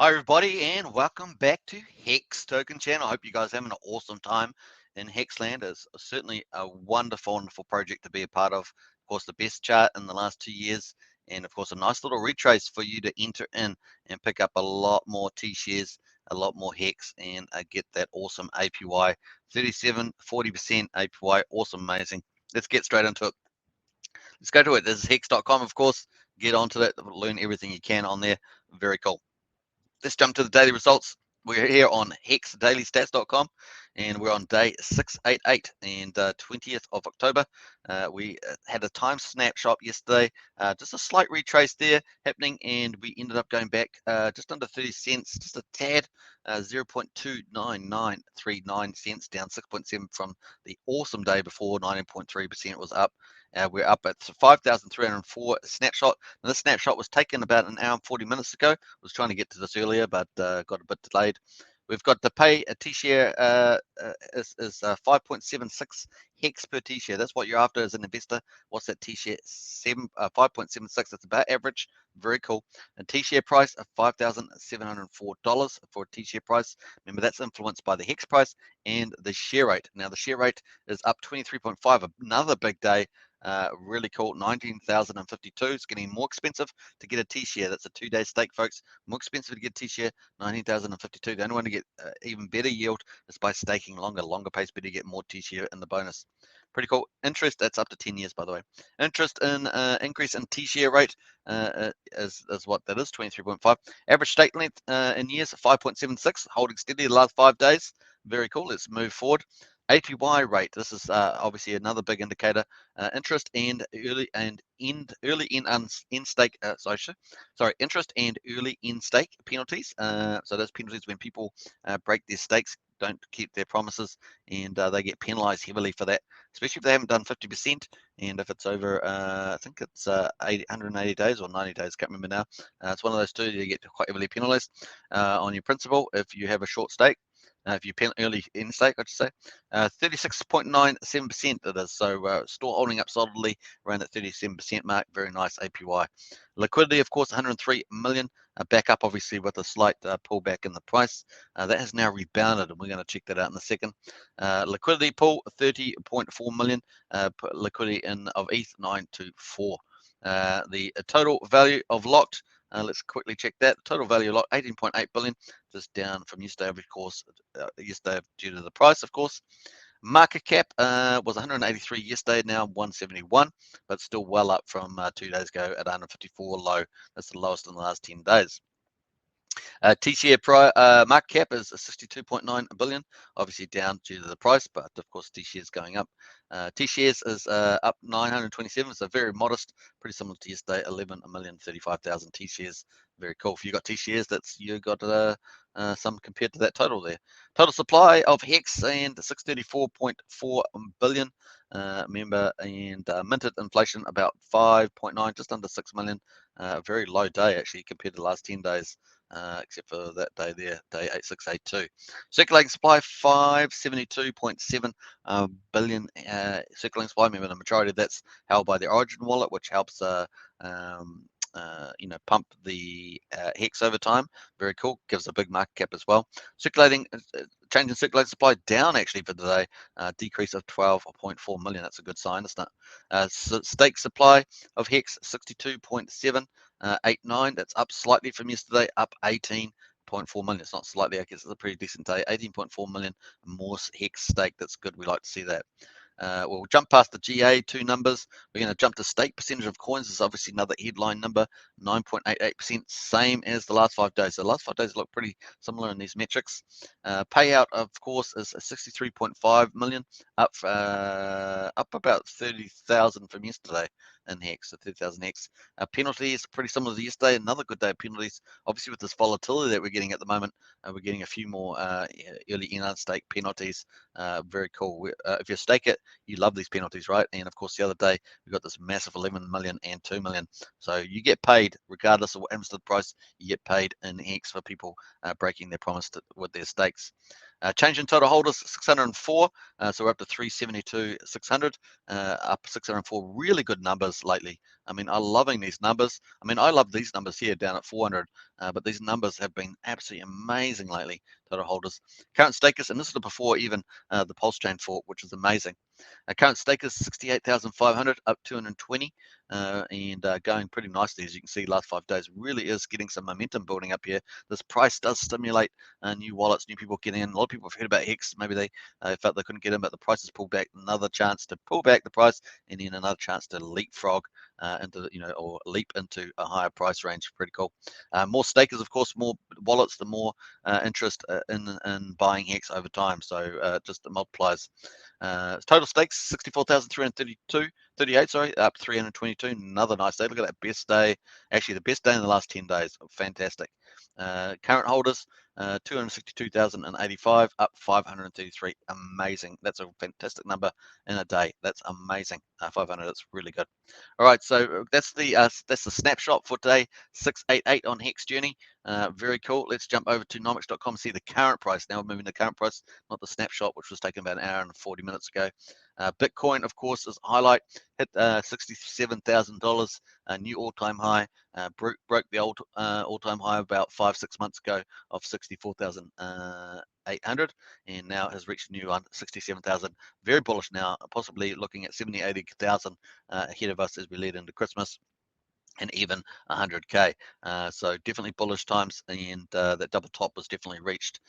Hi everybody and welcome back to HEX Token Channel. I hope you guys are having an awesome time in HEX land. It's certainly a wonderful project to be a part of. Of course, the best chart in the last 2 years, and of course a nice little retrace for you to enter in and pick up a lot more T-shares, a lot more HEX, and get that awesome APY, 37-40% APY. Awesome, amazing. Let's get straight into it. Let's go to it. This is hex.com, of course. Get onto that, learn everything you can on there. Very cool. Let's jump to the daily results. We're here on hexdailystats.com and we're on day 688 and 20th of October. We had a time snapshot yesterday, just a slight retrace there happening, and we ended up going back just under 30 cents, just a tad, 0.29939 cents, down 6.7 from the awesome day before. 19.3% was up. We're up at 5,304 snapshot. Now, this snapshot was taken about an hour and 40 minutes ago. I was trying to get to this earlier, but got a bit delayed. We've got the pay a T-share is 5.76 HEX per T-share. That's what you're after as an investor. What's that T-share? 5.76. That's about average. Very cool. A T-share price of $5,704 for a T-share price. Remember, that's influenced by the HEX price and the share rate. Now, the share rate is up 23.5. Another big day. Really cool. 19,052. It's getting more expensive to get a T-share. That's a 2-day stake, folks. More expensive to get a T-share. 19,052. The only one to get even better yield is by staking longer. Longer pays better to get more T-share in the bonus. Pretty cool. Interest, that's up to 10 years, by the way. Interest in increase in T-share rate is what that is, 23.5. Average stake length in years, 5.76, holding steady the last 5 days. Very cool. Let's move forward. APY rate. This is obviously another big indicator. Interest and early and end stake. Interest and early end stake penalties. So those penalties when people break their stakes, don't keep their promises, and they get penalised heavily for that, especially if they haven't done 50%. And if it's over, I think it's 180 days or 90 days, can't remember now. It's one of those two. You get quite heavily penalised on your principal if you have a short stake. If you early in stake, I should say, 36.97% it is. So still holding up solidly around that 37% mark. Very nice APY. Liquidity, of course, 103 million. Back up, obviously, with a slight pullback in the price. That has now rebounded, and we're going to check that out in a second. Liquidity pool, 30.4 million. Liquidity in of ETH, 924. The total value of locked. Let's quickly check that. The total value locked, 18.8 billion, just down from yesterday, of course, yesterday due to the price, of course. Market cap was 183 yesterday, now 171, but still well up from 2 days ago at 154 low. That's the lowest in the last 10 days. T-share market cap is 62.9 billion, obviously down due to the price, but of course T-shares going up. T-shares is up 927, so very modest, pretty similar to yesterday, 11,035,000 T-shares. Very cool. If you got T-shares, that's you got some compared to that total there. Total supply of HEX and 634.4 billion. Remember, and minted inflation about 5.9, just under 6 million. Very low day actually compared to the last 10 days. Except for that day there, day 8682. Circulating supply 572.7 billion circulating supply. Remember, the majority of that's held by the Origin wallet, which helps pump the HEX over time. Very cool. Gives a big market cap as well. Circulating change in circulating supply down actually for today. Decrease of 12.4 million. That's a good sign, isn't it? Stake supply of HEX 62.789. That's up slightly from yesterday, up 18.4 million. It's not slightly, I guess it's a pretty decent day. 18.4 million more HEX stake. That's good. We like to see that. We'll jump past the GA2 numbers. We're going to jump to stake percentage of coins. This is obviously another headline number, 9.88%, same as the last 5 days. So the last 5 days look pretty similar in these metrics. Payout, of course, is 63.5 million, up about 30,000 from yesterday in HEX, so 30,000 HEX. Penalties, pretty similar to yesterday. Another good day of penalties. Obviously, with this volatility that we're getting at the moment, we're getting a few more early in stake penalties. Very cool. If you stake it, you love these penalties, right? And of course, the other day we got this massive 11 million and 2 million. So you get paid regardless of what happens to the price. You get paid in HEX for people breaking their promise with their stakes. Change in total holders 604, so we're up to 372,600, up 604. Really good numbers lately I mean, I'm loving these numbers. I mean, I love these numbers here down at 400, but these numbers have been absolutely amazing lately, total holders. Current status, and this is before even the pulse chain fork, which is amazing. Current status 68,500, up 220, and going pretty nicely. As you can see, last 5 days really is getting some momentum building up here. This price does stimulate new wallets, new people getting in. A lot of people have heard about HEX. Maybe they felt they couldn't get in, but the price has pulled back. Another chance to pull back the price, and then another chance to leapfrog into, or leap into a higher price range. Pretty cool. More stakers, of course, more wallets, the more interest in buying HEX over time. So just it multiplies. Total stakes 64,338, sorry, up 322. Another nice day. Look at that best day. Actually, the best day in the last 10 days. Fantastic. Current holders 262,085, up 533. Amazing. That's a fantastic number in a day. That's amazing. 500. That's really good. All right, so that's the snapshot for today, 688 on HEX journey. Very cool. Let's jump over to nomics.com, see the current price. Now we're moving to current price, not the snapshot, which was taken about an hour and 40 minutes ago. Bitcoin, of course, is highlight. Hit $67,000, a new all-time high. Broke the old all-time high about 5-6 months ago of 64,800, and now has reached a new one, 67,000. Very bullish now, possibly looking at 70,000-80,000 ahead of us as we lead into Christmas, and even 100k. So definitely bullish times, and that double top was definitely reached,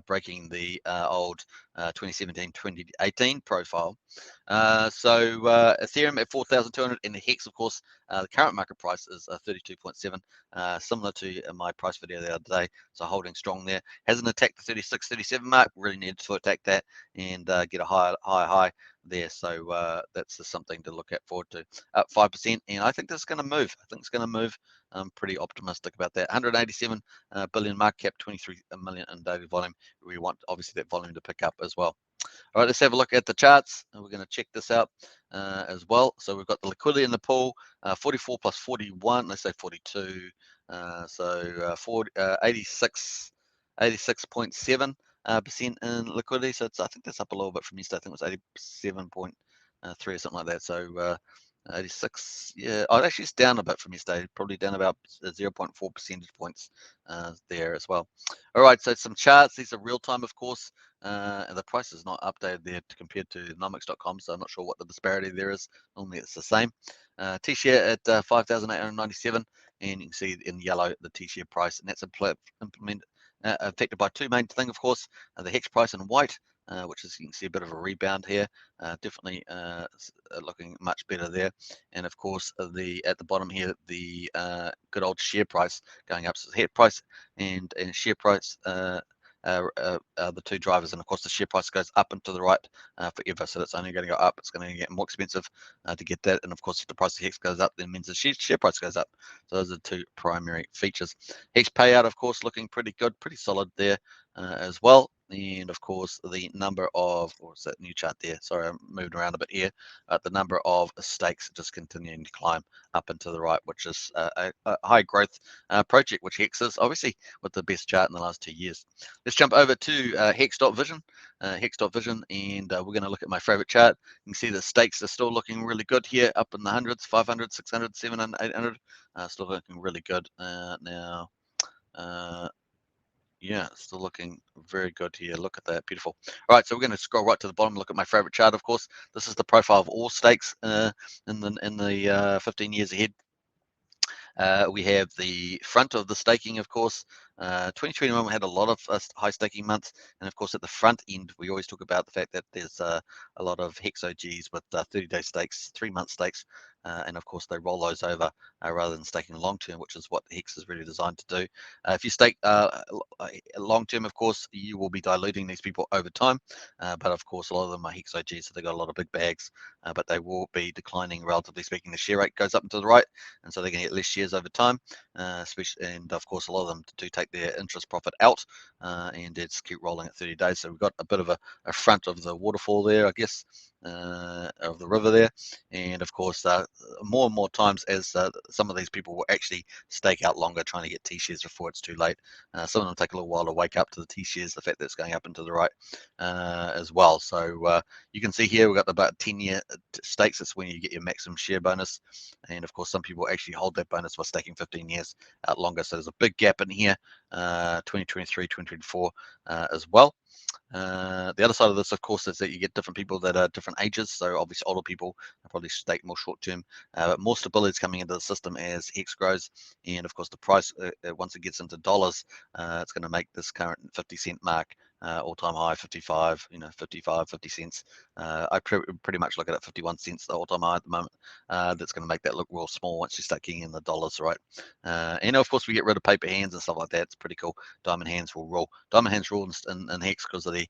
breaking the old 2017-2018 profile. So Ethereum at 4,200, and the HEX, of course, the current market price is 32.7, similar to my price video the other day. So holding strong there. Hasn't attacked the 36, 37 mark. Really needed to attack that and get a high there. So that's just something to look at forward to. Up 5%, and I think this is going to move. I think it's going to move. I'm pretty optimistic about that. 187 billion market cap, 23 million in daily volume. We want obviously that volume to pick up as well. All right, let's have a look at the charts. We're going to check this out as well. So we've got the liquidity in the pool, 44 plus 41, let's say 42. 86.7 percent in liquidity. So I think that's up a little bit from yesterday. I think it was 87.3 or something like that. So 86, yeah. Oh, actually, it's down a bit from yesterday. Probably down about 0.4 percentage points there as well. All right, so some charts. These are real time, of course. And the price is not updated there compared to nomics.com, so I'm not sure what the disparity there is. Normally it's the same. T-share at 5,897, and you can see in yellow the T-share price, and that's affected by two main things, of course, the HEX price in white, which is, you can see a bit of a rebound here, definitely looking much better there, and of course at the bottom here the good old share price going up. So HEX price and share price the two drivers, and of course the share price goes up and to the right forever, so that's only going to go up. It's going to get more expensive to get that, and of course if the price of HEX goes up, then means the share price goes up. So those are the two primary features. HEX payout, of course, looking pretty good, pretty solid there as well. And of course the number of, what's that new chart there, sorry, I'm moving around a bit here, the number of stakes just continuing to climb up and to the right, which is a high growth project, which HEX is obviously with the best chart in the last 2 years. Let's jump over to HEX.vision, and we're going to look at my favorite chart. You can see the stakes are still looking really good here, up in the hundreds, 500, 600, 700, 800, still looking really good now. Yeah, still looking very good here. Look at that, beautiful. All right, so we're going to scroll right to the bottom. Look at my favorite chart, of course. This is the profile of all stakes in the 15 years ahead. We have the front of the staking, of course. 2021 we had a lot of high staking months, and of course at the front end we always talk about the fact that there's a lot of HEX OGs with 30-day stakes, 3-month stakes, and of course they roll those over rather than staking long term, which is what HEX is really designed to do. If you stake long term, of course you will be diluting these people over time, but of course a lot of them are HEX OGs, so they got a lot of big bags, but they will be declining relatively speaking. The share rate goes up and to the right, and so they're going to get less shares over time, especially, and of course a lot of them do take their interest profit out and it's keep rolling at 30 days. So we've got a bit of a front of the waterfall there, I guess, of the river there. And of course, more and more times as some of these people will actually stake out longer trying to get T-shares before it's too late. Some of them take a little while to wake up to the T-shares, the fact that it's going up and to the right as well. So you can see here we've got about 10-year stakes. That's when you get your maximum share bonus. And of course, some people actually hold that bonus by staking 15 years out longer. So there's a big gap in here, 2023, 2024 as well. The other side of this, of course, is that you get different people that are different ages. So obviously older people probably stake more short term, but more stability is coming into the system as HEX grows. And of course, the price, once it gets into dollars, it's going to make this current 50-cent mark all-time high, 55, 55, 50 cents. I pretty much look at it 51 cents, the all-time high at the moment. That's going to make that look real small once you start getting in the dollars, right? And of course, we get rid of paper hands and stuff like that. It's pretty cool. Diamond hands will rule. Diamond hands rule in HEX because of the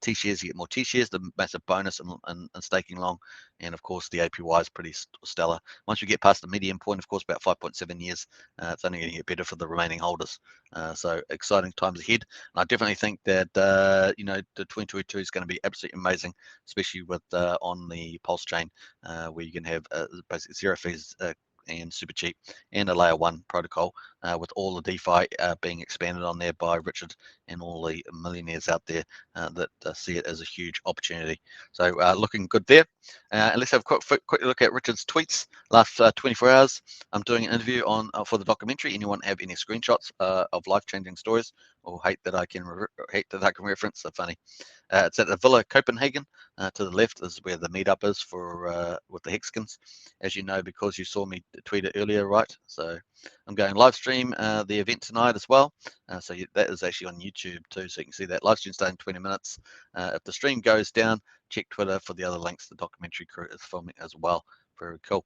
T-shares. You get more T-shares, the massive bonus and staking long. And of course, the APY is pretty stellar. Once you get past the median point, of course, about 5.7 years, it's only going to get better for the remaining holders. So exciting times ahead. And I definitely think that the 2022 is going to be absolutely amazing, especially with on the Pulse chain, where you can have basically zero fees and super cheap and a layer 1 protocol with all the DeFi being expanded on there by Richard and all the millionaires out there that see it as a huge opportunity. So looking good there. And let's have a quick look at Richard's tweets. Last 24 hours, I'm doing an interview on for the documentary. Anyone have any screenshots of life-changing stories or hate that I can reference? So funny. It's at the Villa Copenhagen. To the left is where the meetup is for with the Hexkins, as you know, because you saw me tweet it earlier, right? So I'm going live stream the event tonight as well. That is actually on YouTube too, so you can see that live stream starting 20 minutes. If the stream goes down, check Twitter for the other links. The documentary crew is filming as well. Very cool.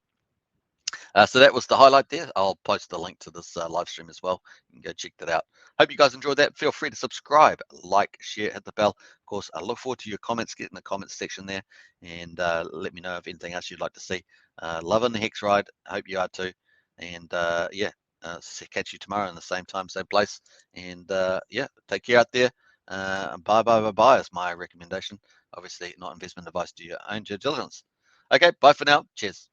So that was the highlight there. I'll post the link to this live stream as well. You can go check that out. Hope you guys enjoyed that. Feel free to subscribe, like, share, hit the bell. Of course, I look forward to your comments. Get in the comments section there and let me know if anything else you'd like to see. Loving the Hex ride. I hope you are too. And catch you tomorrow in the same time, same place. And take care out there. Bye is my recommendation. Obviously, not investment advice. Do your own due diligence. Okay, bye for now. Cheers.